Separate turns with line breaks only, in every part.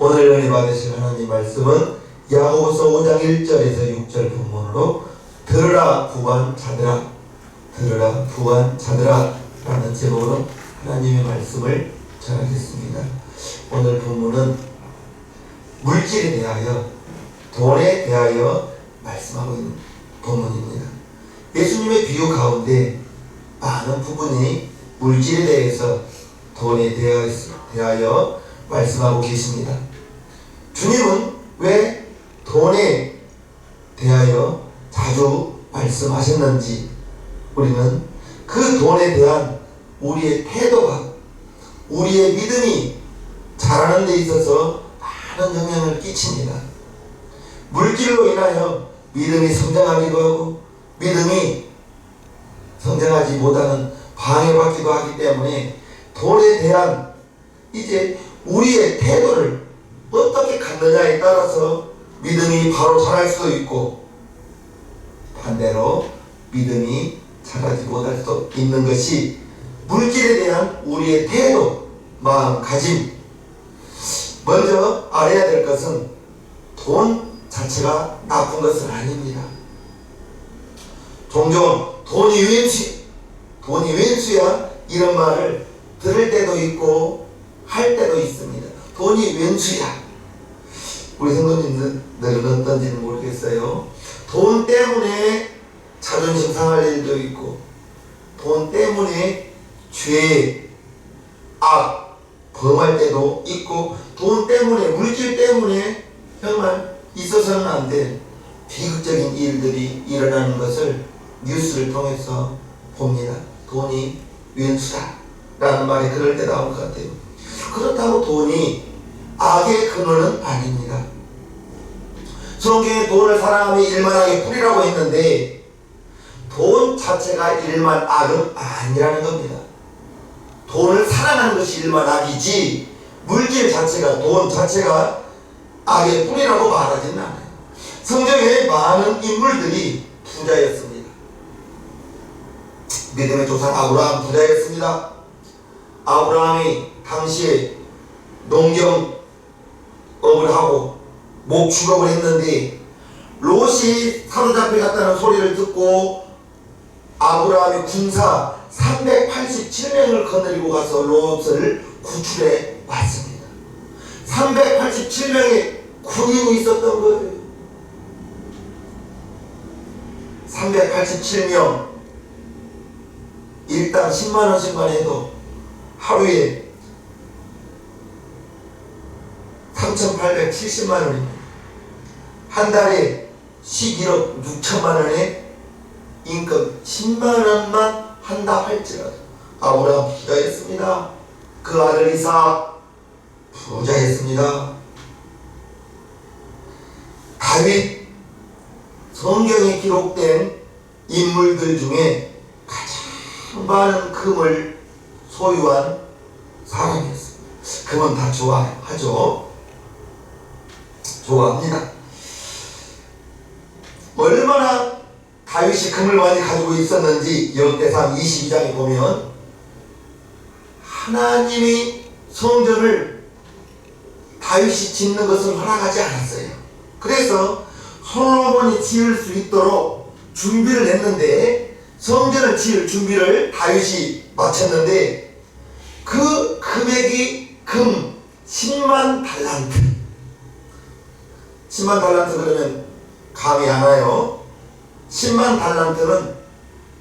오늘 은혜 받으실 하나님 말씀은 야고보서 5장 1절에서 6절 본문으로 들으라 부한 자들아, 들으라 부한 자들아 라는 제목으로 하나님의 말씀을 전하겠습니다. 오늘 본문은 물질에 대하여, 돈에 대하여 말씀하고 있는 본문입니다. 예수님의 비유 가운데 많은 부분이 물질에 대해서, 돈에 대하여 말씀하고 계십니다. 주님은 왜 돈에 대하여 자주 말씀하셨는지, 우리는 그 돈에 대한 우리의 태도가, 우리의 믿음이 자라는 데 있어서 많은 영향을 끼칩니다. 물질로 인하여 믿음이 성장하기도 하고 믿음이 성장하지 못하는 방해받기도 하기 때문에 돈에 대한 이제 우리의 태도를 어떻게 갖느냐에 따라서 믿음이 바로 자랄 수도 있고 반대로 믿음이 자라지 못할 수 있는 것이 물질에 대한 우리의 태도, 마음가짐. 먼저 알아야 될 것은 돈 자체가 나쁜 것은 아닙니다. 종종 돈이 왼수야 이런 말을 들을 때도 있고 할 때도 있습니다. 돈이 왼수야. 우리 성도님들은 어떤지는 모르겠어요. 돈 때문에 자존심 상할 일도 있고, 돈 때문에 죄, 악, 범할 때도 있고, 돈 때문에, 물질 때문에 정말 있어서는 안 될 비극적인 일들이 일어나는 것을 뉴스를 통해서 봅니다. 돈이 왼수다 라는 말이 그럴 때 나올 것 같아요. 그렇다고 돈이 악의 근원은 아닙니다. 성경에 돈을 사랑하며 일만하게 뿌리라고 했는데 돈 자체가 일만 악은 아니라는 겁니다. 돈을 사랑하는 것이 일만 악이지 물질 자체가, 돈 자체가 악의 뿌리라고 말하지는 않아요. 성경에 많은 인물들이 부자였습니다. 믿음의 조상 아브라함 부자였습니다. 아브라함이 당시에 농경업을 하고 목축업을 했는데 롯이 사로잡혀 갔다는 소리를 듣고 아브라함의 군사 387명을 거느리고 가서 롯을 구출해 왔습니다. 387명의 군인이 있었던 거예요. 387명 일당 10만원씩만 해도 하루에 3,870만원입니다. 한 달에 11억 6천만원의 임금 10만원만 한다 할지라도 아브라함 부자였습니다. 그 아들 이삭 부자였습니다. 다윗, 성경에 기록된 인물들 중에 가장 많은 금을 소유한 사람이었습니다. 금은 다 좋아하죠. 좋아합니다. 얼마나 다윗이 금을 많이 가지고 있었는지 역대상 22장에 보면 하나님이 성전을 다윗이 짓는 것을 허락하지 않았어요. 그래서 솔로몬이 지을 수 있도록 준비를 했는데, 성전을 지을 준비를 다윗이 마쳤는데 그 금액이 금 10만 달란트. 10만 달란트 그러면 감이 안 와요. 10만 달란트는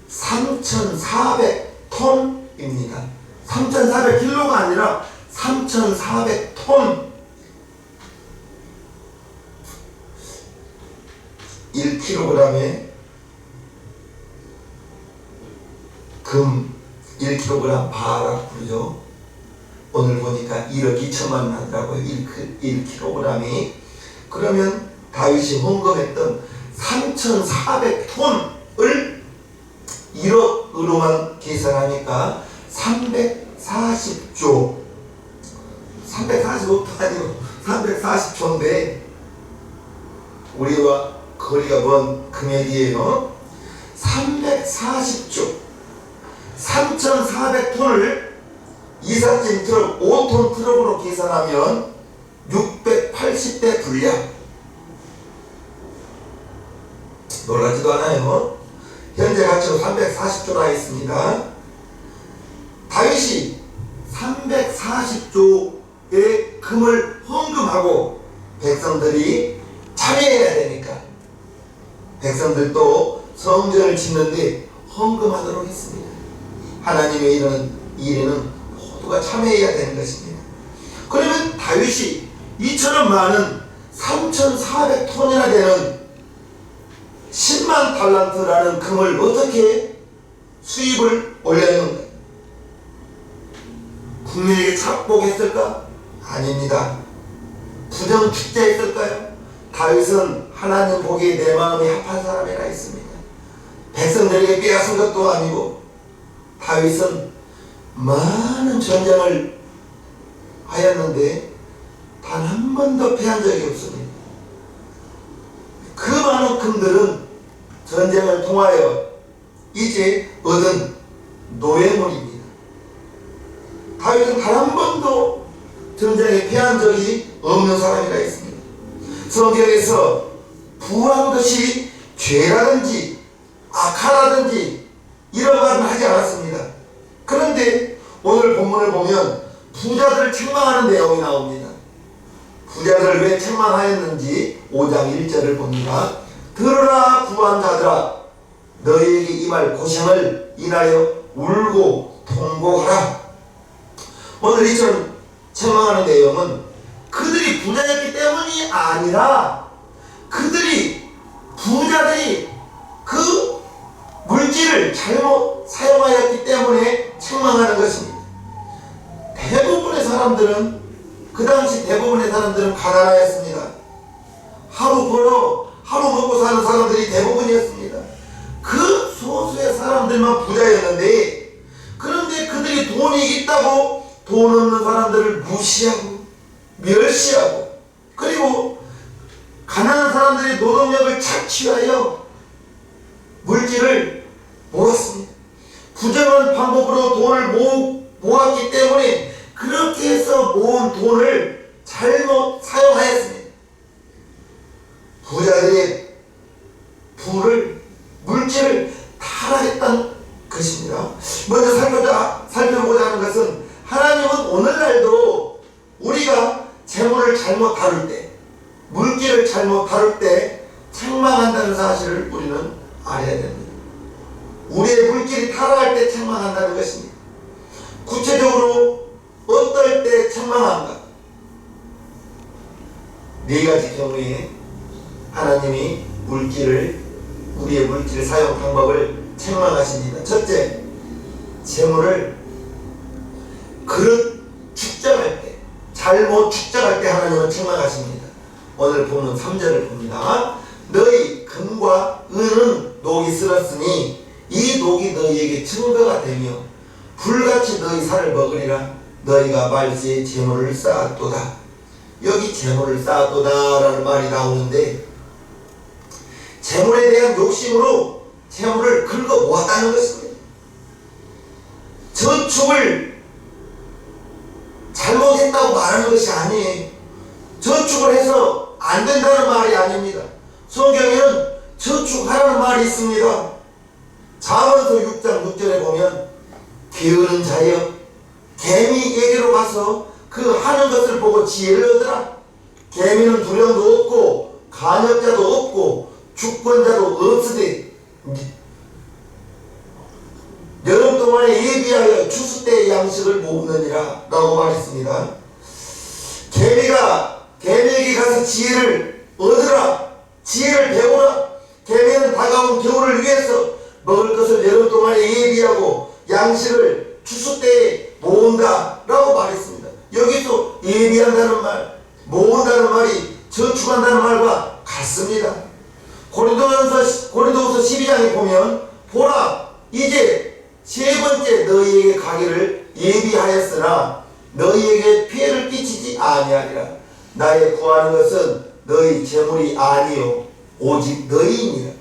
3,400톤입니다. 3,400kg가 아니라 3,400톤. 1kg에 금 1kg 바라고 부르죠. 오늘 보니까 1억 2천만 원 하더라고요. 1kg이. 그러면 다윗이 헌금했던 3,400톤을 1억으로만 계산하니까 340조, 345도 아니고 340조인데 우리와 거리가 먼 금액이에요. 340조, 3,400톤을 이삿짐 트럭 5톤 트럭으로 계산하면 680대 분량. 놀라지도 않아요. 현재 가치로 340조나 있습니다. 다윗이 340조의 금을 헌금하고 백성들이 참여해야 되니까 백성들도 성전을 짓는데 헌금하도록 했습니다. 하나님의 이런 일에는 모두가 참여해야 되는 것입니다. 그러면 다윗이 이처럼 많은 3,400톤이나 되는 10만 달란트라는 금을 어떻게 수입을 올렸는가? 국민에게 착복했을까? 아닙니다. 부정축제했을까요? 다윗은 하나님 보기에 내 마음이 합한 사람이라 했습니다. 백성들에게 빼앗은 것도 아니고 다윗은 많은 전쟁을 하였는데 단 한 번도 패한 적이 없습니다. 그 많은 금들은 전쟁을 통하여 이제 얻은 노예물입니다. 다윗은 단 한 번도 전쟁에 패한 적이 없는 사람이라 했습니다. 성경에서 부한 것이 죄라든지 악하라든지 이런 말은 하지 않았습니다. 그런데 오늘 본문을 보면 부자들을 책망하는 내용이 나옵니다. 부자들을 왜 책망하였는지 5장 1절을 봅니다. 들으라 부한 자들아, 너희에게 임할 고생을 인하여 울고 통곡하라. 오늘 이처럼 책망하는 내용은 그들이 부자였기 때문이 아니라 부자들이 그 물질을 잘못 사용하였기 때문에 책망하는 것입니다. 그 당시 대부분의 사람들은 가난하였습니다. 하루 먹고 사는 사람들이 대부분이었습니다. 그 소수의 사람들만 부자였는데, 그런데 그들이 돈이 있다고 돈 없는 사람들을 무시하고 멸시하고, 그리고 가난한 사람들이 노동력을 착취하여 물질을 모았습니다. 부정한 방법으로 돈을 모았기 때문에 그렇게 해서 모은 돈을 잘못 사용하였습니다. 부자들의 물질을 타락했다는 것입니다. 먼저 살펴보자 하는 것은, 하나님은 오늘날도 우리가 재물을 잘못 다룰 때, 물질을 잘못 다룰 때 책망한다는 사실을 우리는 알아야 됩니다. 우리의 물질이 타락할 때 책망한다는 것입니다. 구체적으로 어떨 때 책망한가? 네 가지 경우에 하나님이 우리의 물질 사용 방법을 책망하십니다. 첫째, 재물을 그릇 축적할 때, 잘못 축적할 때 하나님은 책망하십니다. 오늘 보는 3절을 봅니다. 너희 금과 은은 녹이 쓸었으니 이 녹이 너희에게 증거가 되며 불같이 너희 살을 먹으리라. 너희가 말세에 재물을 쌓았도다. 여기 재물을 쌓았도다 라는 말이 나오는데, 재물에 대한 욕심으로 재물을 긁어 모았다는 것입니다. 저축을 잘못했다고 말하는 것이 아니에요. 저축을 해서 안 된다는 말이 아닙니다. 성경에는 저축하라는 말이 있습니다. 잠언서 6장 6절에 보면, 게으른 자여 개미에게로 가서 그 하는 것을 보고 지혜를 얻으라. 개미는 두령도 없고 간역자도 없고 주권자도 없으되 여름 동안에 예비하여 추수 때의 양식을 모으느니라 라고 말했습니다. 개미에게 가서 지혜를 얻으라. 지혜를 배우라. 개미는 다가온 겨울을 위해서 먹을 것을 여름 동안에 예비하고 양식을 추수 때에 모은다 라고 말했습니다. 여기서 예비한다는 말, 모은다는 말이 저축한다는 말과 같습니다. 고린도후서 12장에 보면, 보라 이제 세 번째 너희에게 가기를 예비하였으나 너희에게 피해를 끼치지 아니하리라. 나의 구하는 것은 너희 재물이 아니요 오직 너희이니라.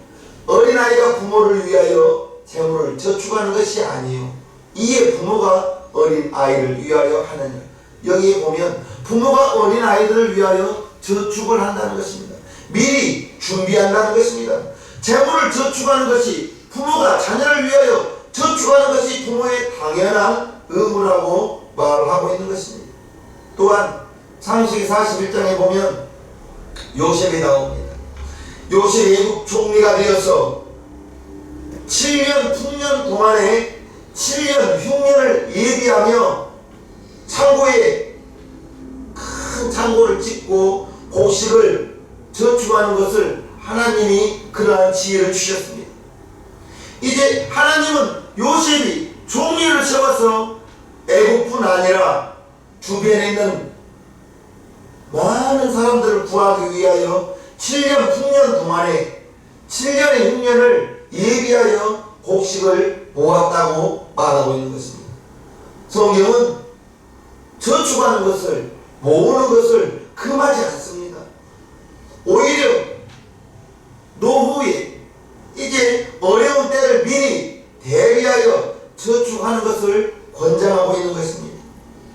어린아이가 부모를 위하여 재물을 저축하는 것이 아니요 이에 부모가 어린 아이를 위하여 하느니라. 여기에 보면 부모가 어린 아이들을 위하여 저축을 한다는 것입니다. 미리 준비한다는 것입니다. 재물을 저축하는 것이, 부모가 자녀를 위하여 저축하는 것이 부모의 당연한 의무라고 말을 하고 있는 것입니다. 또한 창세기 41장에 보면 요셉이 나옵니다. 요셉이 애굽 총리가 되어서 7년 풍년 동안에 7년 흉년을 예비하며 창고에 큰 창고를 짓고 곡식을 저축하는 것을 하나님이 그러한 지혜를 주셨습니다. 이제 하나님은 요셉이 총리를 세워서 애국뿐 아니라 주변에 있는 많은 사람들을 구하기 위하여 7년 풍년 동안에 7년의 흉년을 예비하여 곡식을 모았다고 말하고 있는 것입니다. 성경은 저축하는 것을, 모으는 것을 금하지 않습니다. 오히려 노후에 이제 어려운 때를 미리 대비하여 저축하는 것을 권장하고 있는 것입니다.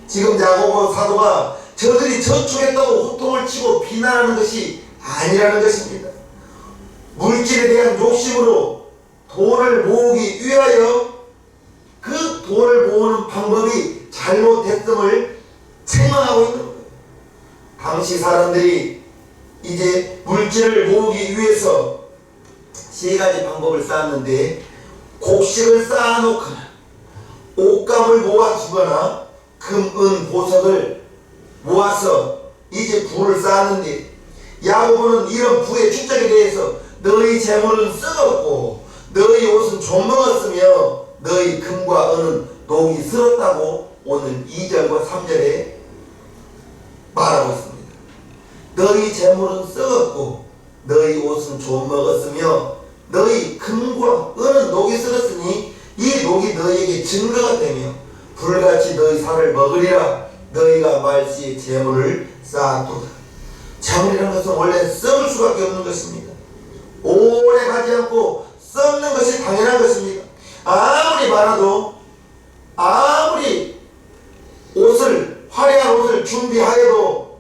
지금 야고보 사도가 저들이 저축했다고 호통을 치고 비난하는 것이 아니라는 것입니다. 물질에 대한 욕심으로 돈을 모으기 위하여 그 돈을 모으는 방법이 잘못됐음을 책망하고 있는 거예요. 당시 사람들이 이제 물질을 모으기 위해서 세 가지 방법을 쌓았는데, 곡식을 쌓아놓거나 옷감을 모아주거나 금, 은, 보석을 모아서 이제 부를 쌓았는데, 야고보는 이런 부의 축적에 대해서 너희 재물은 썩었고 너희 옷은 좀먹었으며 너희 금과 은은 녹이 슬었다고 오늘 2절과 3절에 말하고 있습니다. 너희 재물은 썩었고 너희 옷은 좀먹었으며 너희 금과 은은 녹이 슬었으니 이 녹이 너희에게 증거가 되며 불같이 너희 살을 먹으리라. 너희가 말시에 재물을 쌓았도다. 재물이라는 것은 원래 썩을 수밖에 없는 것입니다. 오래 가지 않고 썩는 것이 당연한 것입니다. 아무리 많아도, 아무리 화려한 옷을 준비하여도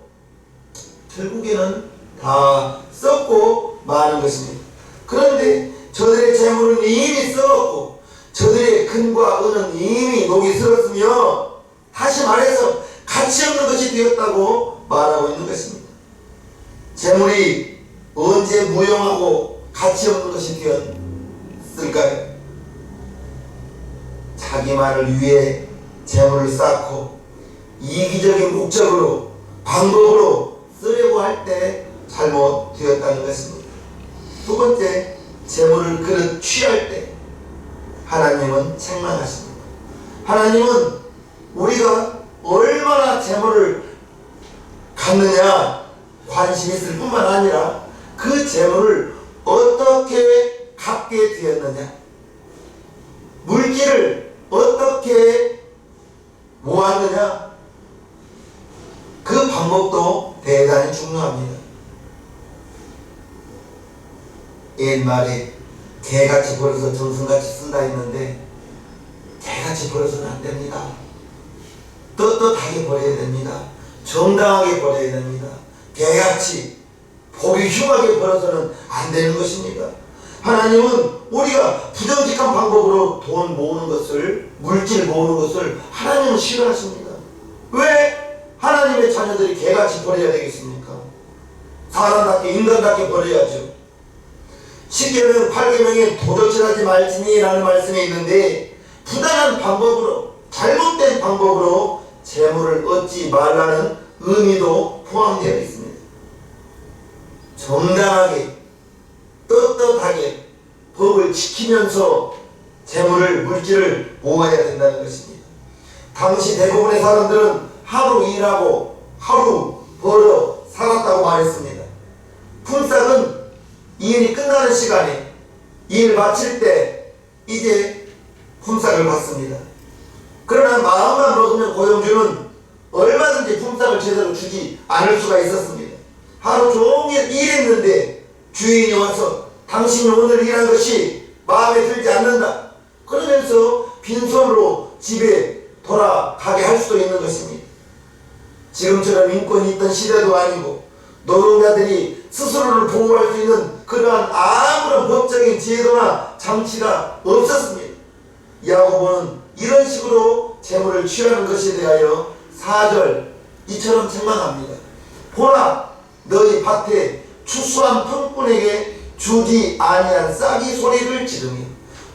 결국에는 다 썩고 마는 것입니다. 그런데 저들의 재물은 이미 썩었고 저들의 금과 은은 이미 녹이 슬었으며, 다시 말해서 가치 없는 것이 되었다고 말하고 있는 것입니다. 재물이 언제 무용하고 가치 없는 것이 되었을까요? 자기만을 위해 재물을 쌓고 이기적인 목적으로, 방법으로 쓰려고 할 때 잘못되었다는 것입니다. 두 번째, 재물을 그릇 취할 때 하나님은 책망하십니다. 하나님은 우리가 얼마나 재물을 갖느냐 관심이 있을 뿐만 아니라 그 재물을 어떻게 갖게 되었느냐, 물질을 어떻게 모았느냐, 그 방법도 대단히 중요합니다. 옛말에 개같이 벌어서 정승같이 쓴다 했는데, 개같이 벌어서는 안 됩니다. 떳떳하게 벌어야 됩니다. 정당하게 벌어야 됩니다. 개같이 복이 흉하게 벌어서는 안 되는 것입니다. 하나님은 우리가 부정직한 방법으로 돈 모으는 것을, 물질 모으는 것을 하나님은 싫어하십니다. 왜 하나님의 자녀들이 개같이 벌어야 되겠습니까? 사람답게, 인간답게 벌어야죠. 10계명 8계명에 도적질하지 말지니 라는 말씀이 있는데, 부당한 방법으로, 잘못된 방법으로 재물을 얻지 말라는 의미도 포함되어 있습니다. 정당하게, 떳떳하게 법을 지키면서 재물을, 물질을 모아야 된다는 것입니다. 당시 대부분의 사람들은 하루 일하고 하루 벌어 살았다고 말했습니다. 품삯은 일이 끝나는 시간에, 일 마칠 때 이제 품삯을 받습니다. 그러나 마음만 먹으면 고용주는 얼마든지 품삯을 제대로 주지 않을 수가 있었습니다. 하루 종일 일했는데 주인이 와서 당신이 오늘 일한 것이 마음에 들지 않는다, 그러면서 빈손으로 집에 돌아가게 할 수도 있는 것입니다. 지금처럼 인권이 있던 시대도 아니고 노동자들이 스스로를 보호할 수 있는 그러한 아무런 법적인 제도나 장치가 없었습니다. 야고보는 이런 식으로 재물을 취하는 것에 대하여 4절 이처럼 책망합니다. 보라, 너희 밭에 추수한 평분에게 주지 아니한 싹이 소리를 지르며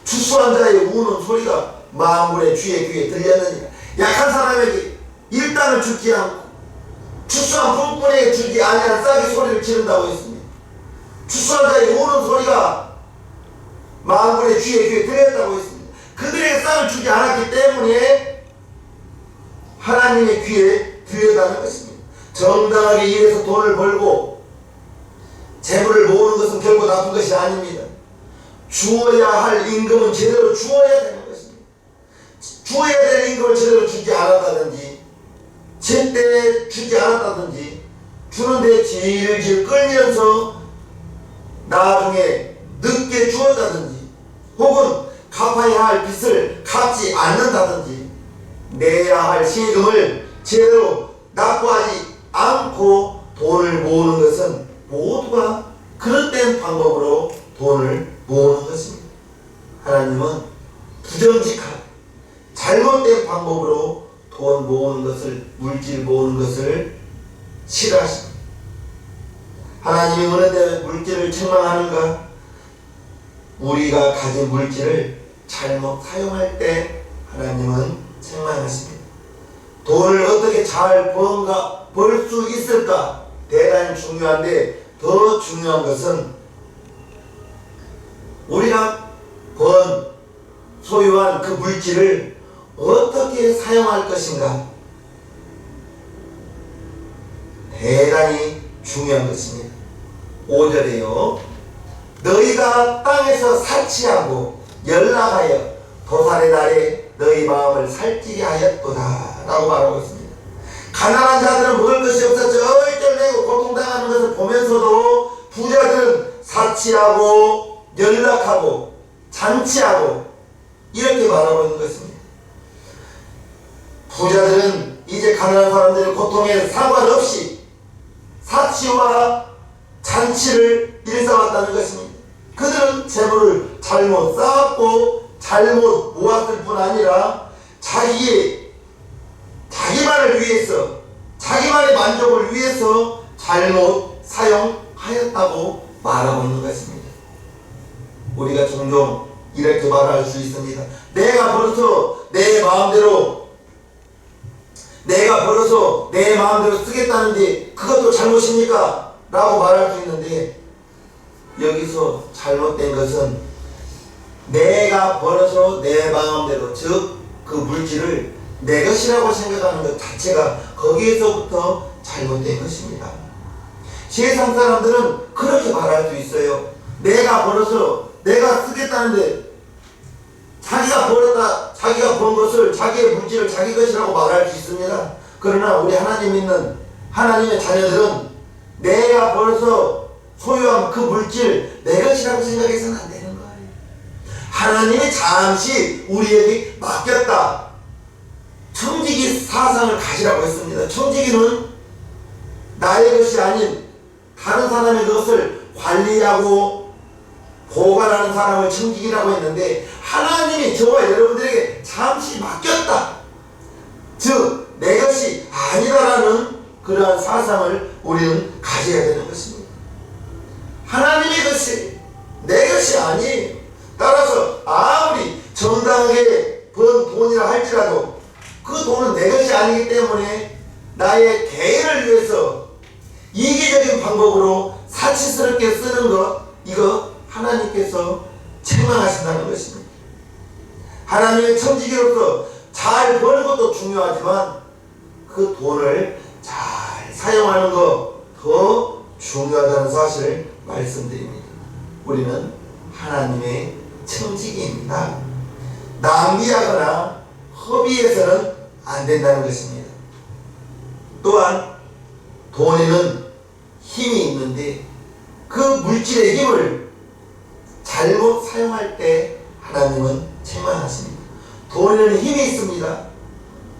추수한 자의 우는 소리가 만물의 주의 귀에 들렸느니라. 약한 사람에게 일당을 주지 않고 추수한 평분에게 주지 아니한 싹이 소리를 지른다고 했습니다. 추수한 자의 우는 소리가 만물의 주의 귀에 들렸다고 했습니다. 그들에게 싹을 주지 않았기 때문에 하나님의 귀에 들렸다는 것입니다. 정당하게 일해서 돈을 벌고 재물을 모으는 것은 결코 나쁜 것이 아닙니다. 주어야 할 임금은 제대로 주어야 되는 것입니다. 주어야 될 임금을 제대로 주지 않았다든지 제때 주지 않았다든지 주는데 질질 끌면서 나중에 늦게 주었다든지 혹은 갚아야 할 빚을 갚지 않는다든지 내야 할 세금을 제대로 납부하지 않고 돈을 모으는 것은 모두가 그릇된 방법으로 돈을 모으는 것입니다. 하나님은 부정직한 잘못된 방법으로 돈 모으는 것을, 물질 모으는 것을 싫어하십니다. 하나님이 어느 때 물질을 책망하는가? 우리가 가진 물질을 잘못 사용할 때 하나님은 책망하십니다. 돈을 어떻게 잘 벌 수 있을까? 대단히 중요한데 더 중요한 것은 우리가 소유한 그 물질을 어떻게 사용할 것인가? 대단히 중요한 것입니다. 5절에요. 너희가 땅에서 사치하고 연락하여 도살의 날에 너희 마음을 살찌게 하였도다 라고 말하고 있습니다. 가난한 자들은 먹을 것이 없어 쩔쩔매고 고통당하는 것을 보면서도 부자들은 사치하고 연락하고 잔치하고 이렇게 말하고 있는 것입니다. 부자들은 이제 가난한 사람들의 고통에 상관없이 사치와 잔치를 일삼았다는 것입니다. 그들은 재물을 잘못 쌓았고 잘못 모았을 뿐 아니라 자기만을 위해서 자기만의 만족을 위해서 잘못 사용하였다고 말하고 있는 것입니다. 우리가 종종 이렇게 말할 수 있습니다. 내가 벌어서 내 마음대로 쓰겠다는데 그것도 잘못입니까? 라고 말할 수 있는데 여기서 잘못된 것은 내가 벌어서 내 마음대로 즉 그 물질을 내 것이라고 생각하는 것 자체가 거기에서부터 잘못된 것입니다. 세상 사람들은 그렇게 말할 수 있어요. 내가 벌어서 내가 쓰겠다는데 자기가 번 것을 자기의 물질을 자기 것이라고 말할 수 있습니다. 그러나 우리 하나님 믿는 하나님의 자녀들은 내가 벌어서 소유한 그 물질 내 것이라고 생각해서는 안 되는 거예요. 하나님이 잠시 우리에게 맡겼다. 청지기 사상을 가지라고 했습니다. 청지기는 나의 것이 아닌 다른 사람의 것을 관리하고 보관하는 사람을 청지기라고 했는데 하나님이 저와 여러분들에게 잠시 맡겼다. 즉 내 것이 아니다라는 그러한 사상을 우리는 가져야 되는 것입니다. 하나님의 것이 내 것이 아니에요. 따라서 아무리 정당하게 번 돈이라 할지라도 그 돈은 내 것이 아니기 때문에 나의 개인을 위해서 이기적인 방법으로 사치스럽게 쓰는 것, 이거 하나님께서 책망하신다는 것입니다. 하나님의 청지기로서 잘 버는 것도 중요하지만 그 돈을 잘 사용하는 것 더 중요하다는 사실을 말씀드립니다. 우리는 하나님의 청지기입니다. 낭비하거나 허비해서는 안 된다는 것입니다. 또한 돈에는 힘이 있는데 그 물질의 힘을 잘못 사용할 때 하나님은 책망하십니다. 돈에는 힘이 있습니다.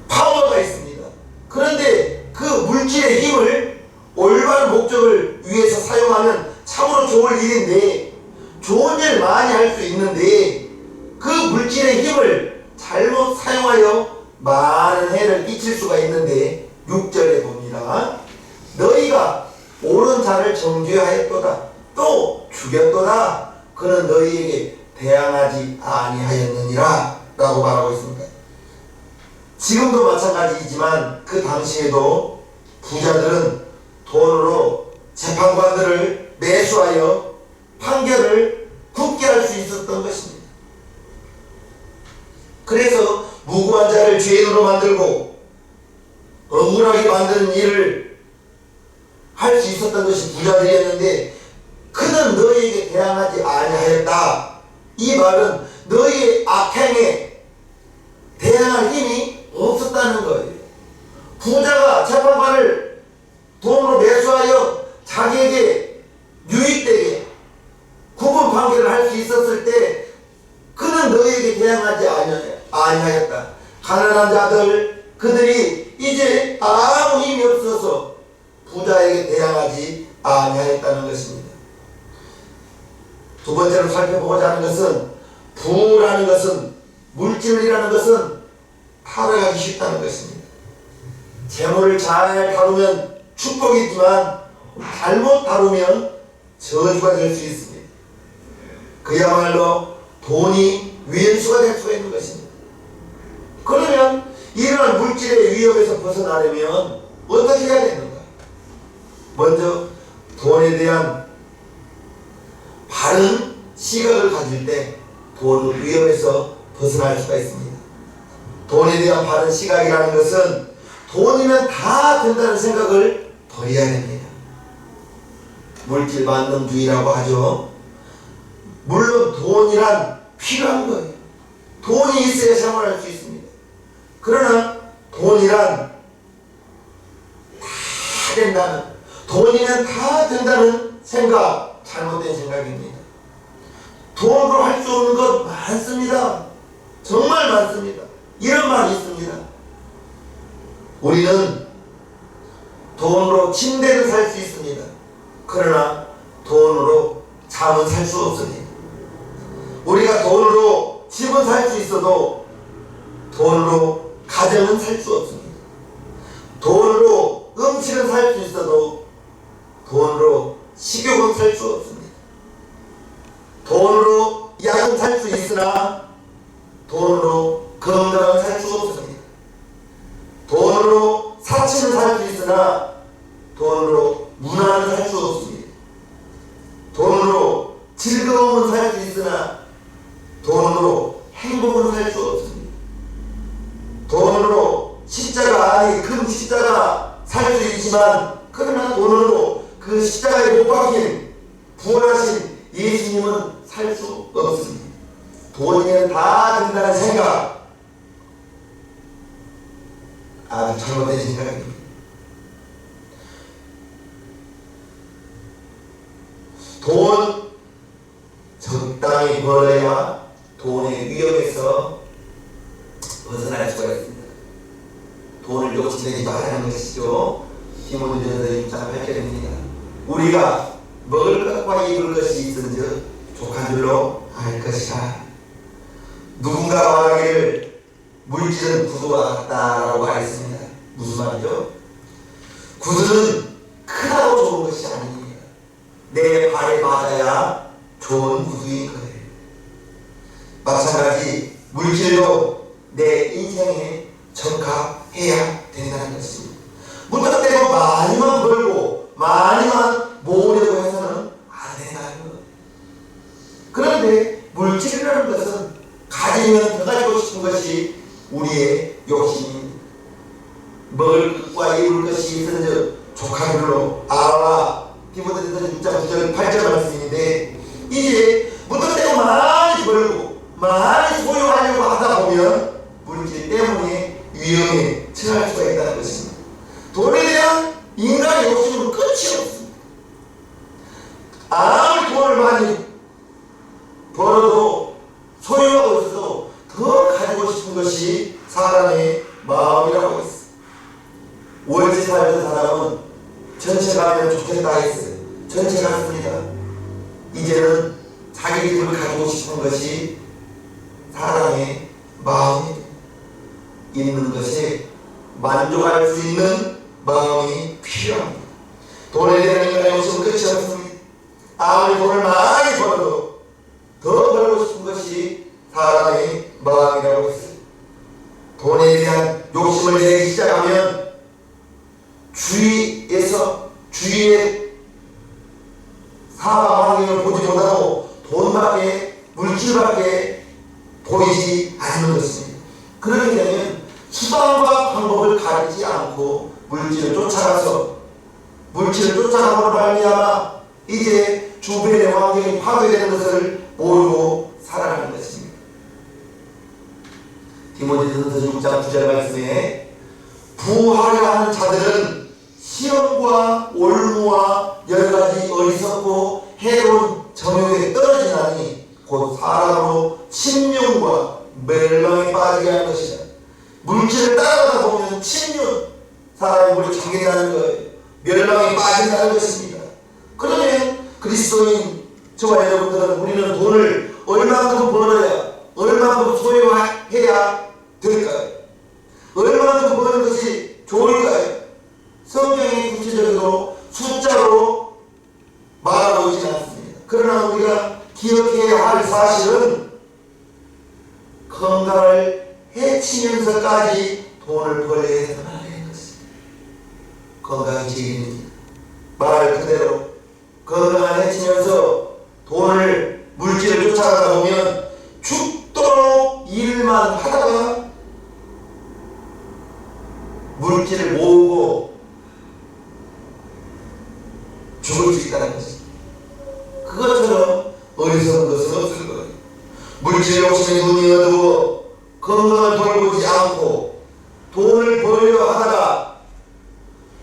파워가 있습니다. 그런데 그 목적을 위해서 사용하면 참으로 좋을 일인데, 좋은 일 많이 할 수 있는데 그 물질의 힘을 잘못 사용하여 많은 해를 끼칠 수가 있는데, 6절에 봅니다. 너희가 옳은 자를 정죄하였도다. 또 죽였도다. 그는 너희에게 대항하지 아니하였느니라 라고 말하고 있습니다. 지금도 마찬가지이지만 그 당시에도 부자들은 돈으로 재판관들을 매수하여 판결을 굳게 할 수 있었던 것입니다. 그래서 무고한 자를 죄인으로 만들고 억울하게 만드는 일을 할 수 있었던 것이 부자들이었는데, 그는 너희에게 대항하지 아니하였다. 이 말은 너희의 악행에 대항할 힘이 없었다는 거예요. 부자가 재판관을 돈으로 매수하여 자기에게 유익되게 구분 판결을 할 수 있었을 때 그는 너희에게 대항하지 아니하였다. 가난한 자들, 그들이 이제 아무 힘이 없어서 부자에게 대항하지 아니하였다는 것입니다. 두 번째로 살펴보고자 하는 것은, 부라는 것은, 물질이라는 것은 타락하기 쉽다는 것입니다. 재물을 잘 다루면 축복이지만 잘못 다루면 저주가 될 수 있습니다. 그야말로 돈이 왼수가 될 수가 있는 것입니다. 그러면 이러한 물질의 위협에서 벗어나려면 어떻게 해야 되는가? 먼저 돈에 대한 바른 시각을 가질 때 돈 위협에서 벗어날 수가 있습니다. 돈에 대한 바른 시각이라는 것은 돈이면 다 된다는 생각을 버려야 됩니다. 물질 만능주의라고 하죠. 물론 돈이란 필요한 거예요. 돈이 있어야 생활할 수 있습니다. 그러나 돈이란 다 된다는, 돈이면 다 된다는 생각, 잘못된 생각입니다. 돈으로 할 수 없는 것 많습니다. 정말 많습니다. 이런 말이 있습니다. 우리는 돈으로 침대를 살 수 있습니다. 그러나 돈으로 잠은 살 수 없습니다. 우리가 돈으로 집은 살 수 있어도 돈으로 가정은 살 수 없습니다. 돈으로 음식은 살 수 있어도 돈으로 식욕은 살 수 없습니다. 돈으로 약은 살 수 있으나 돈으로 건강은 살 수 없습니다. 돈으로 사치는 살 수 있으나 돈으로 문화는 살 수 없습니다. 돈으로 즐거움은 살 수 있으나 돈으로 행복은 살 수 없습니다. 돈으로 십자가, 아니 큰 십자가 살 수 있지만, 그러나 돈으로 그 십자가에 못 박힌 부활하신 예수님은 살 수 없습니다. 돈이면 다 된다는 생각, 아주 잘못된 생각입니다. 돈 적당히 벌어야 돈의 위험에서 벗어날 수가 있습니다. 돈을 욕심내지 말라는 것이죠. 디모데전서 6장 8절입니다. 우리가 먹을 것과 입을 것이 있은즉 족한 줄로 알 것이라. 누군가 말하기를 물질은 구두와 같다라고 하였습니다. 무슨 말이죠? 구두는 크다고 좋은 것이 아닙니다. 내 발에 맞아야 좋은 구두인 거예요. 마찬가지 물질도 내 인생에 적합해야 된다는 것입니다. 무턱대고 많이만 벌고 많이만 모으려고 해서는 안 된다는 거예요. 그런데 물질이라는 것은 가지면 더 가지고 싶은 것이 우리의 욕심입니다. 먹을 것과 입을 것이 있은즉 족한 줄로 알아. 디모데전서 6장 9절 8절 말씀인데, 이제 무턱대고 많이 벌고 많이 소유하려고 하다 보면 물질 때문에 위험에 처할 수가 있다는 것입니다. 돈에 대한 인간의 욕심은 끝이 없습니다. 아무리 돈을 많이 벌어도 소유하고 있어도 더 가지고 싶은 것이 사람의 마음이라고 했습니다. 월세 살던 사람은 전체가 하면 좋겠다 했어요. 전체가 씁니다. 이제는 자기 집을 가지고 싶은 것이 사람의 마음이 있는 것이 만족할 수 있는 마음이 필요합니다. 돈에 대한 인간의 욕심은 끝이 없습니다. 아무리 돈을 많이 벌어도 더 벌고 싶은 것이 사람의 마음이라고 했어요. 돈에 대한 욕심을 내기 시작하면 주위의 사람 환경을 보지 못하고 돈밖에, 물질밖에 보이지 않는 것입니다. 그렇게 되면 수단과 방법을 가리지 않고 물질을 쫓아가므로 말미암아 이제 주변의 환경이 파괴되는 것을 모르고 살아가는 것입니다. 디모데전서 6장 9절 말씀에 부하려 하는 자들은 시험과 올무와 여러가지 어리석고 해로운 정욕에 떨어지나니 곧 사람으로 침륜과 멸망에 빠지게 하는 것이다. 물질을 따라가다 보면 침륜, 사람의 물이 잠긴다는 거예요. 멸망에 빠진다는 것입니다. 그러면 그리스도인 저와 여러분들은 우리는 돈을 얼마만큼 벌어야, 얼마만큼 소유해야 될까요? 얼마만큼 버는 것이 좋을까요? 성경이 구체적으로 숫자로 말하고 있지 않습니다. 그러나 우리가 기억해야 할 사실은 건강을 해치면서까지 돈을 벌려야 해서는 안 되는 것입니다. 건강이 제일입니다. 말 그대로 건강을 해치면서 돈을, 물질을 쫓아가다 보면 죽도록 일만 하다가 물질을 모으고 죽을 수 있다는 것입니다. 그것처럼 어리석은 것은 없을 거예요. 물질 욕심에 눈이 어두워 건강을 돌보지 않고 돈을 벌려 하다가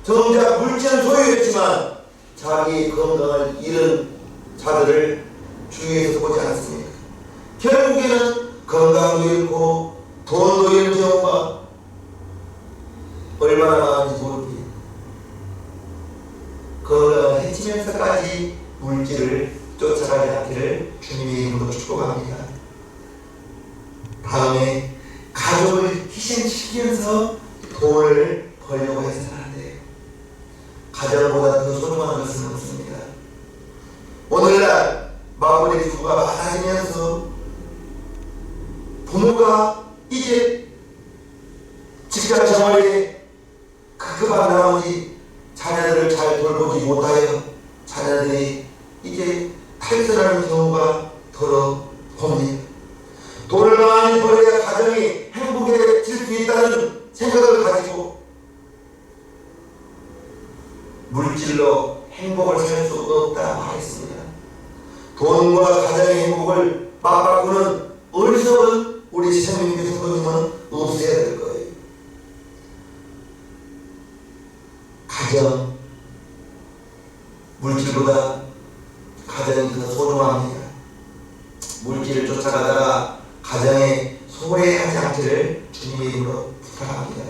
정작 물질은 소유했지만 자기 건강을 잃은 자들을 주위에서 보지 않습니다. 결국에는 건강도 잃고 돈도 잃는 경우가 얼마나 많은지 모릅니다. 건강을 해치면서까지 물질을 쫓아가지 않기를 주님의 이름으로 축복합니다. 다음에 가족을 희생시키면서 돈을 벌려고 해서는 안 돼요. 가정보다 더 소중한 것은 없습니다. 오늘날 마무리 부부가 많아지면서 부모가 이제 직장 생활에 급급한 나머지 자녀들을 잘 돌보지 못하여 자녀들이 이제 탈선하는 경우가 더러 봅니다. 돈을 많이 벌어야 가정이 행복해질 수 있다는 생각을 가지고 물질로 행복을 살 수 없다고 하겠습니다. 돈과 가정의 행복을 맞바꾸는 어리석은 우리 시청민교 성도님은 없애야 될 거예요. 가정, 물질보다 가정이 더 소중합니다. 물질을 쫓아가다가 가정에 소홀해하지 않기를 주님의 이름으로 부탁합니다.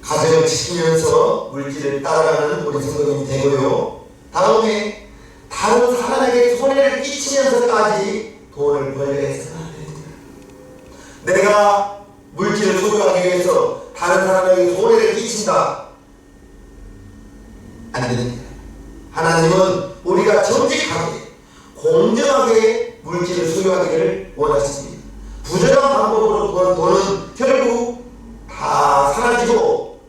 가정을 지키면서 물질을 따라가는 우리 성도님이 되고요. 다음에 다른 사람에게 손해를 끼치면서까지 돈을 벌려 해서는 안 됩니다. 내가 물질을 소유하기 위해서 다른 사람에게 손해를 끼친다. 안 됩니다. 하나님은 우리가 정직하게 공정하게 물질을 소유하기를 원하십니다. 부정한 방법으로 번 돈은 결국 다 사라지고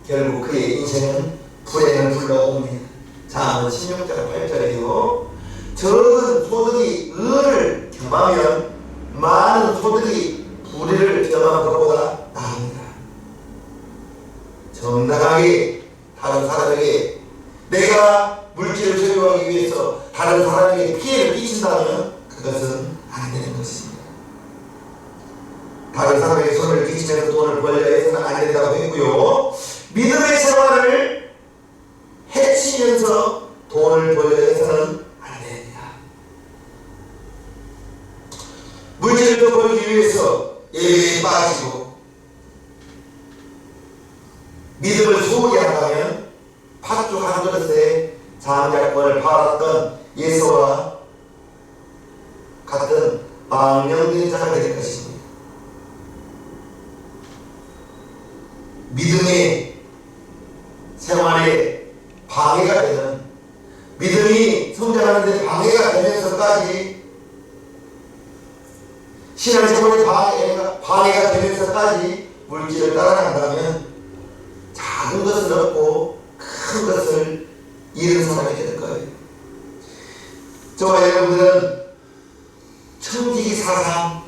결국 그의 인생은 불행을 불러옵니다. 자, 한번 16절 8절에요. 적은 소득이 의를 겸하면 많은 소득이 불의를 겸하는 것보다 나옵니다. 정당하게 다른 사람에게 내가 물질을 소유하기 위해서 다른 사람에게 피해를 끼친다면 그것은 안 되는 것입니다. 다른 사람에게 손을 끼치면서 돈을 벌려 해서는 안 된다고 했고요. 믿음의 생활을 해치면서 돈을 벌려 해서는 안 됩니다. 물질을 더 벌기 위해서 예배에 빠지고 믿음을 소홀히 한다 팥죽 한 그릇에 장자권을 팔았던 예수와 같은 망령된 자가 될 것입니다. 믿음의 생활에 방해가 되는, 믿음이 성장하는 데 방해가 되면서까지, 신앙생활에 방해가 되면서까지 물질을 따라간다면 작은 것을 얻고 큰 것을 잃은 사람이 될 거예요. 저와 여러분들은 청지기 사상,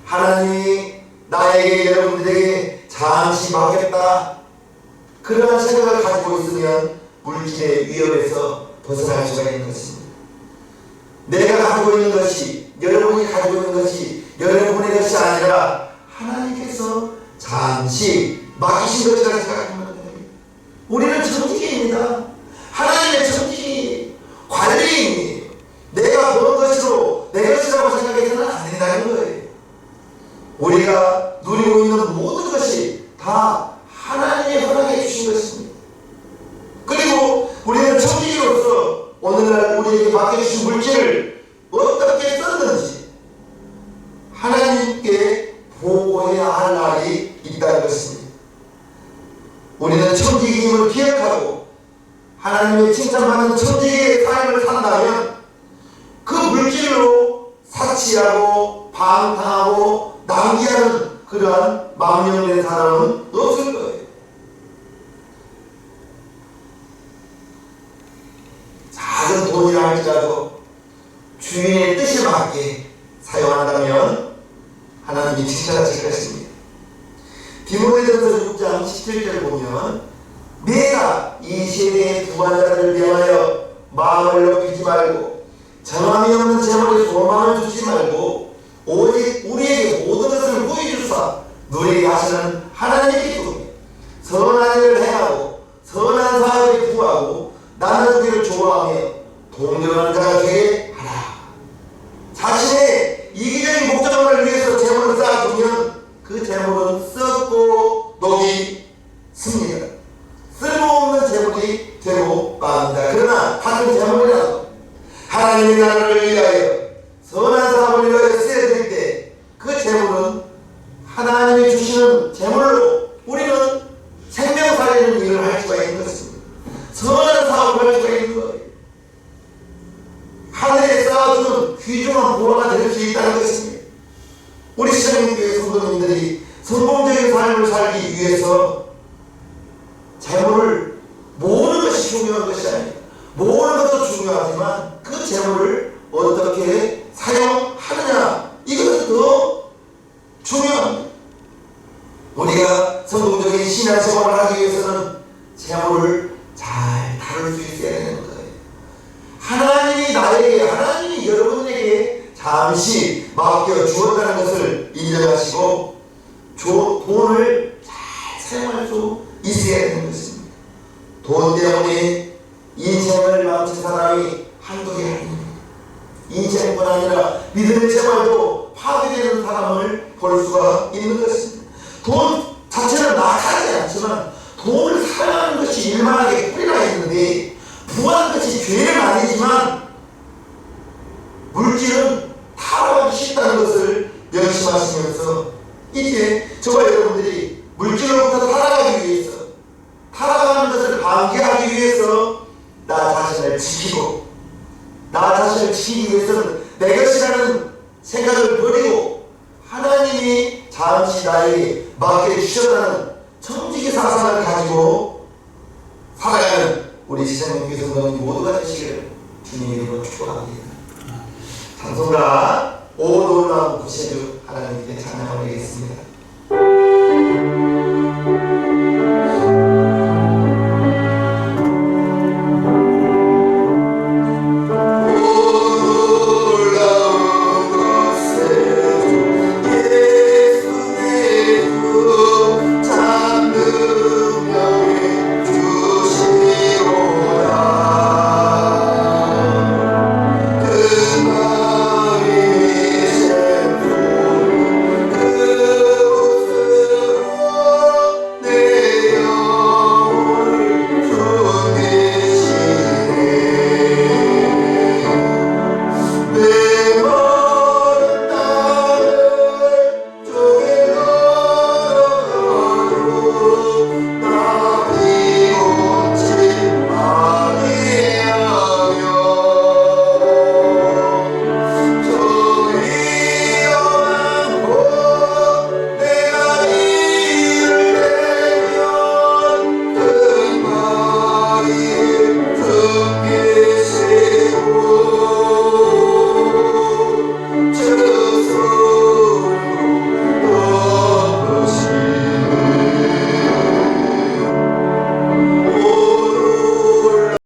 하나님이 나에게, 여러분들에게 잠시 맡겼다, 그러한 생각을 가지고 있으면 물질의 위협에서 벗어날 수가 있는 것입니다. 내가 가지고 있는 것이, 여러분이 가지고 있는 것이 여러분의 것이 아니라 하나님께서 잠시 맡기신 것이라고 생각하면 됩니다. 우리는 청지기입니다. 하나님의 청지기, 관리인이에요. 내가 버는 것으로 내 것이라고 생각해서는 안 된다는 거예요. 우리가 누리고 있는 모든 것이 다 하나님이 허락해 주신 것입니다. 그리고 우리는 청지기로서 오늘날 우리에게 맡겨주신 물질을 어떻게 썼는지 하나님께 보고해야 할 날이 있다는 것입니다. 우리는 청지기임을 기억하고 하나님의 칭찬받는 청지기의 삶을 산다면 그 물질로 사치하고 방탕하고 낭비하는 그러한 망령된 사람은 없을 거예요. 작은 돈이라 할지라도 주인의 뜻에 맞게 사용한다면 하나님이 칭찬하실 것입니다. 디모데전서 6장 17절을 보면 내가 이 세대의 부한자들을 명하여 마음을 높이지 말고 정함이 없는 재물에 소망을 두지 말고 오직 우리에게 모든 것을 구해 주사 누리게 하시는 하나님께 구해 선한 일을 행하고 선한 사업에 구하고 나누기를 좋아하며 동정하는 자가 되게 하라. 자신의 이기적인 목적을 위해서 재물을 쌓아두면 그 재물은 썩고 녹이 씁니다. 쓸모없는 재물이 되고 맙니다. 그러나 같은 재물이라도 하나님의 나라를 위하여 선한 사업을 위하여 쓰여질 때 그 재물은 하나님이 주시는 재물로 우리는 생명 살리는 일을 할 수가 있는 것입니다. 선한 사업을 할 수가 있는 거예요. 하늘에 쌓아두는 귀중한 보화가 될 수 있다는 것입니다. 우리 시장님교회 성도님들이 성공적인 삶을 살기 위해서 재물을 모으는 것이 중요한 것이 아닙니다. 모으는 것도 중요하지만 그 재물을 어떻게 사용하느냐, 이것은 더 중요합니다. 우리가 성공적인 신앙생활을 하기 위해서는 재물을 잘 다룰 수 있어야 되는 거예요. 하나님이 나에게, 하나님이 여러분에게 잠시 맡겨 주었다는 것을 인정하시고 돈을 잘 사용할 수 있어야 되는 것입니다. 돈 때문에 인생을 망친 사람이 한두 개 아닙니다. 인생뿐 아니라 믿음의 생활도 파괴되는 사람을 볼 수가 있는 것입니다. 돈 자체는 나가지 않지만 돈을 사용하는 것이 일만하게 뿌리가 있는데 부한 것이 죄는 아니지만 물질은 타락하기 쉽다는 것을 명심하시면서 이제 저와 여러분들이 물질로부터 타락하기 위해서, 타락하는 것을 방지하기 위해서 나 자신을 지키고, 나 자신을 지키기 위해서는 내 것이라는 생각을 버리고 하나님이 잠시 나에게 맡겨주셨다는 청지기 사상을 가지고 살아가는 우리 시장님께 성도님 모두가 되시기를 주님의 이름으로 축복합니다. 찬송가 오도나무 구세주 하나님께 찬양을 드리겠습니다.